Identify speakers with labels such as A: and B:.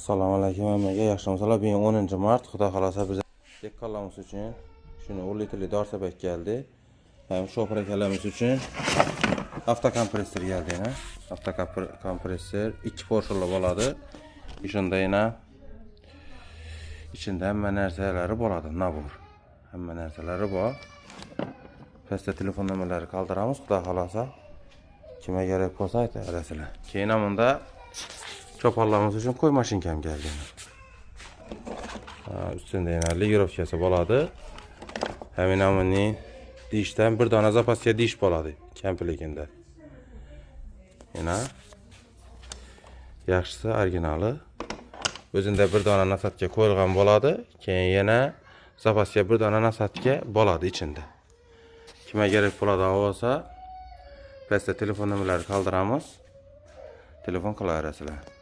A: Assalomu alaykum hammaga, yaxshimisilar? Bugun 10 mart, xudo xolasa biz dekkalamiz uchun shuni 10 litrli dorsabak geldi. Hem şoför akalarimiz uchun avtokompressor geldi yine. Avtokompressor 2 porsiyalı bo'ladi. Shunda yana içinde hamma narsalari bo'ladi, nabor. Hamma narsalari bor. Pastda telefon nomerlari qoldiramiz, xudo xolasa. Kimga kerak bo'lsa aytasizlar. Keyin bunda cho'ponlarimiz uchun qo'y mashinkam geldi. Üstünde yine ligirovkasi bo'ladi. Haminamini dishdan bir dona zapasga dish bo'ladi kampligida. Yana yaxshisi originali. O'zida bir dona nasatga qo'yilgan bo'ladi. Keyin yana zapasga bir dona nasatga bo'ladi ichida. Kimga kerak bo'ladigan bo'lsa, pastda telefon nomerlari qoldiramiz. Telefon qilaverasizlar.